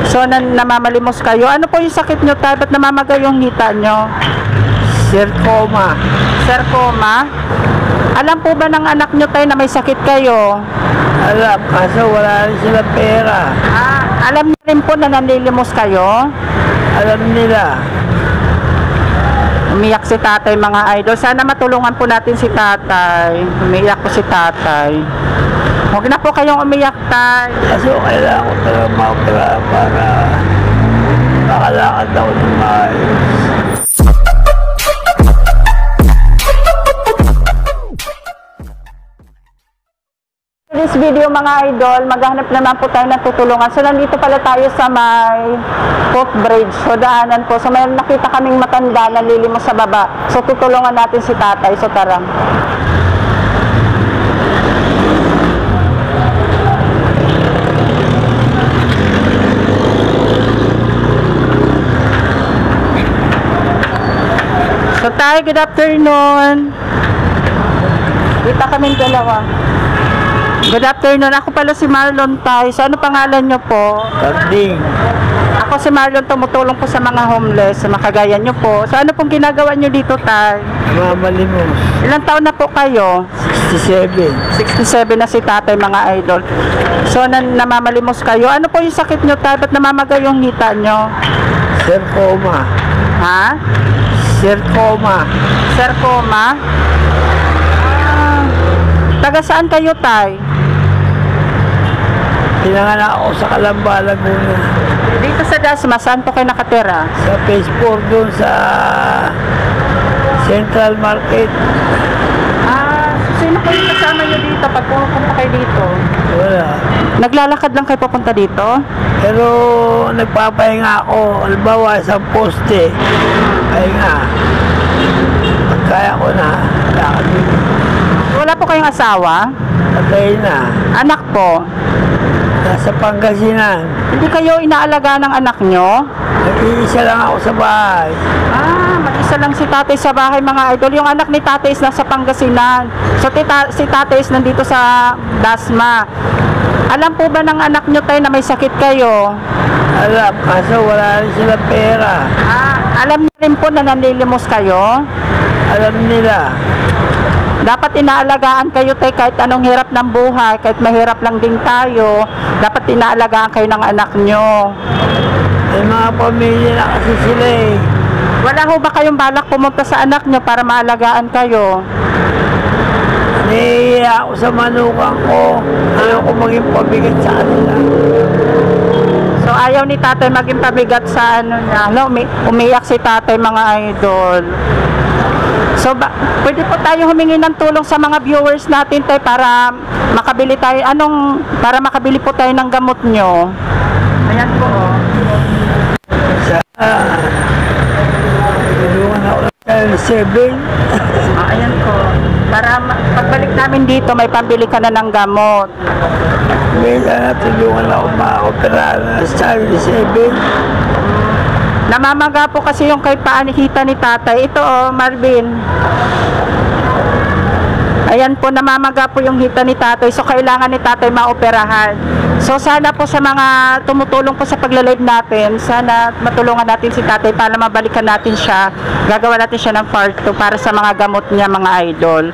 So, namamalimos kayo. Ano po yung sakit nyo tayo? Ba't namamaga yung hita nyo? Sarcoma. Sarcoma? Alam po ba ng anak nyo tayo na may sakit kayo? Alam, kaso wala rin sila pera. Alam niyo rin po na nanlilimos kayo? Alam nila. Umiyak si tatay mga idol. Sana matulungan po natin si tatay. Umiyak po si tatay. Huwag na po kayong umiyak, tay. Kaso kailangan ko talaga makapira para makalakad ako ng maayos. This video mga idol, maghanap naman po tayo ng tutulungan. So nandito pala tayo sa may footbridge. So daanan po. So may nakita kaming matanda na lilimos sa baba. So tutulungan natin si tatay. So tara. So tayo, good afternoon. Kita kaming dalawa. Good afternoon. Ako pala si Marlon tayo. So ano pangalan nyo po? Tarding. Ako si Marlon, tumutulong po sa mga homeless, sa makagaya nyo po. So ano pong ginagawa nyo dito tay? Namamalimos. Ilang taon na po kayo? 67. 67 na si tatay mga idol. So namamalimos kayo. Ano po yung sakit nyo tay? Ba't namamaga yung hita nyo? Sarcoma. Ha? Sarcoma. Sarcoma? Taga saan kayo tay? Pinanganak ako sa Calamba, Laguna. Dito sa Dasma, saan po kayo nakatira? Sa phase 4 doon sa Central Market. Sino po yung kasama nyo dito pag pupunta kayo dito? Wala. Naglalakad lang kayo papunta dito? Pero nagpapahinga ako. Halimbawa, isang poste. Pahinga. Pagkaya ko na, lakad dito. Wala po kayong asawa? Patay na. Anak po? Nasa Pangasinan. Hindi kayo inaalaga ng anak nyo? Nag-iisa lang ako sa bahay. Mag-isa lang si tatay sa bahay mga idol. Yung anak ni tatay is nasa Pangasinan. So si tatay is nandito sa Dasma. Alam po ba ng anak nyo tayo na may sakit kayo? Alam, kaso wala rin sila pera. Alam niyo rin po na nanlilimos kayo? Alam nila. Dapat inaalagaan kayo tayo kahit anong hirap ng buhay, kahit mahirap lang din tayo, dapat inaalagaan kayo ng anak nyo. May mga pamilya na kasi sila eh. Wala ho ba kayong balak pumunta sa anak nyo para maalagaan kayo? Nahihiya ako sa manugang ko. Ayaw ko maging pabigat sa kanila. So ayaw ni tatay maging pabigat sa ano niya. Umiyak si tatay mga idol. So pwede po tayo humingi ng tulong sa mga viewers natin tayo para makabili tayo para makabili po tayo ng gamot nyo. Ayan po. Tulungan ako ng 7. Ayan po. Para pagbalik namin dito may pambili ka na ng gamot. May tulungan ako makakopera na sa 7. Namamaga po kasi yung kay paanihita ni tatay. Ito Marvin. Ayan po, namamaga po yung hita ni tatay. So kailangan ni tatay maoperahan. So sana po sa mga tumutulong po sa pagla-live natin, sana matulungan natin si tatay para mabalikan natin siya. Gagawa natin siya ng part 2 para sa mga gamot niya mga idol.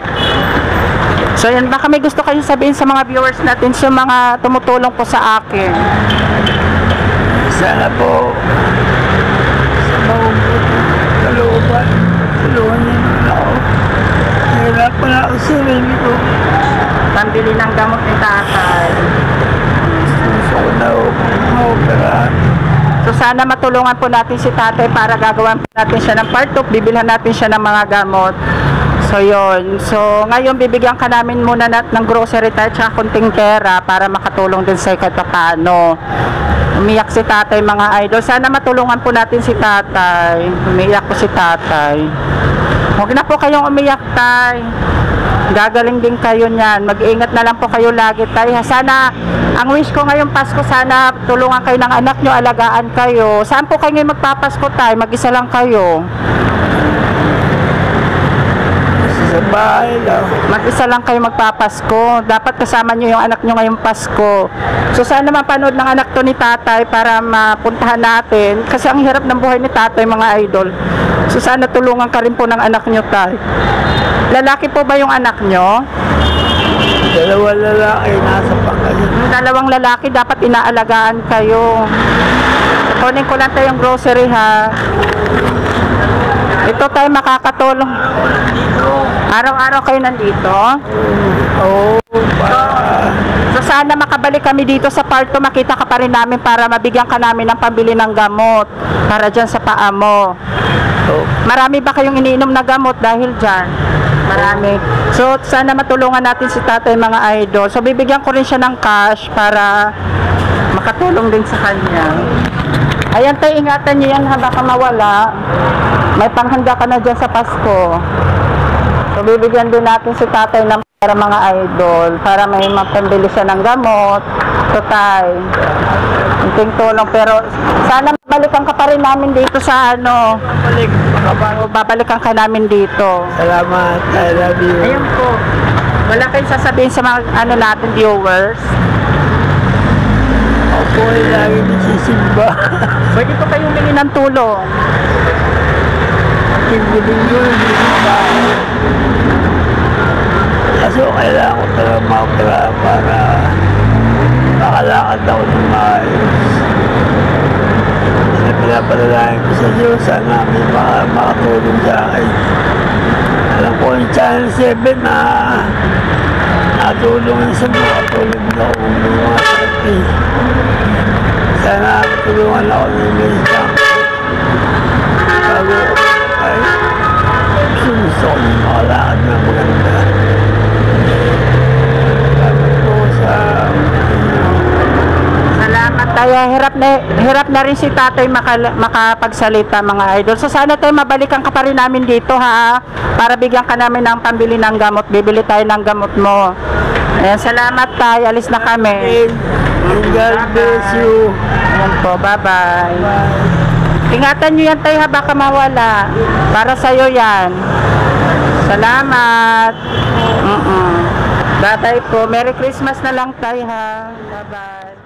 So yan, baka may gusto kayo sabihin sa mga viewers natin, sa mga tumutulong po sa akin. Sana po kalooban, tulungan niyo naman ako. Hirap pa na ako sa sarili ko. Pambili ng gamot ni tatay. Gusto ko na maoperahan. So sana matulungan po natin si tatay para gagawan po natin siya ng part 2, bibilhan natin siya ng mga gamot. So yun. So ngayon bibigyan ka namin muna ng grocery tayo at kunting pera para makatulong din sa kahit paano. Umiyak si tatay mga idol. Sana matulungan po natin si tatay. Umiyak po si tatay. Huwag na po kayong umiyak tay. Gagaling din kayo niyan. Mag-iingat na lang po kayo lagi tay. Sana, ang wish ko ngayong Pasko, sana tulungan kayo ng anak nyo, alagaan kayo. Saan po kayo magpapasko tay? Mag-isa lang kayo. Sa Sa bahay lang. Mag-isa lang kayo magpapasko. Dapat kasama nyo yung anak nyo ngayong Pasko. So sana mapanood ng anak to ni tatay para mapuntahan natin. Kasi ang hirap ng buhay ni tatay, mga idol. So sana tulungan ka rin po ng anak nyo, tay. Lalaki po ba yung anak nyo? Dalawang lalaki nasa Pangasinan. Yung dalawang lalaki, dapat inaalagaan kayo. Kunin ko lang tayo yung grocery, ha. Ito tayo makakatulong. Araw-araw kayo nandito? Oo, So sana makabalik kami dito sa part 2, makita ka pa rin namin para mabigyan ka namin ng pambili ng gamot para dyan sa paa mo. Marami ba kayong iniinom na gamot dahil dyan? Marami. So sana matulungan natin si tatay, mga idol. So bibigyan ko rin siya ng cash para makatulong din sa kanya. Ayan tayo, ingatan niyo yan ha, baka mawala. May panghanda ka na dyan sa Pasko. So bibigyan din natin si tatay ng para mga idol, para may mapambili siya ng gamot. So tay, kunting tulong, pero sana babalikan ka pa rin namin dito sa ano. Babalikan ka namin dito. salamat. I love you. Ayun po. Wala kayong sasabihin sa mga ano natin viewers. Ako po ay lagi nagsisimba. Pwede po kayong humingi ng tulong. Linggo-linggo, nagsisimba. Kaso kailangan ko talaga makapira para makalakad ako ng maayos. Kasi pinapadalahin ko sa Diyos, sana may makatulong sa akin. Alam ko yung Channel 7 na natulungan sa mga tulog na ako ng mga sakit. Sana tulungan ako ng mga bago ay gusto ko yung makalakad na maganda. Salamat po sa Salamat tayo. Hirap na rin si tatay makapagsalita, mga idol. So sana tayo mabalikan ka pa rin namin dito, ha. Para bigyan ka namin ng pambili ng gamot. Bibili tayo ng gamot mo. Ayan, salamat tayo. Alis na kami. God bless you. Ayan po, bye-bye. Ingatan nyo yan tayo, ha, baka mawala. Para sa'yo yan. Salamat. Bye-bye po. Merry Christmas na lang tayo, ha. Bye-bye.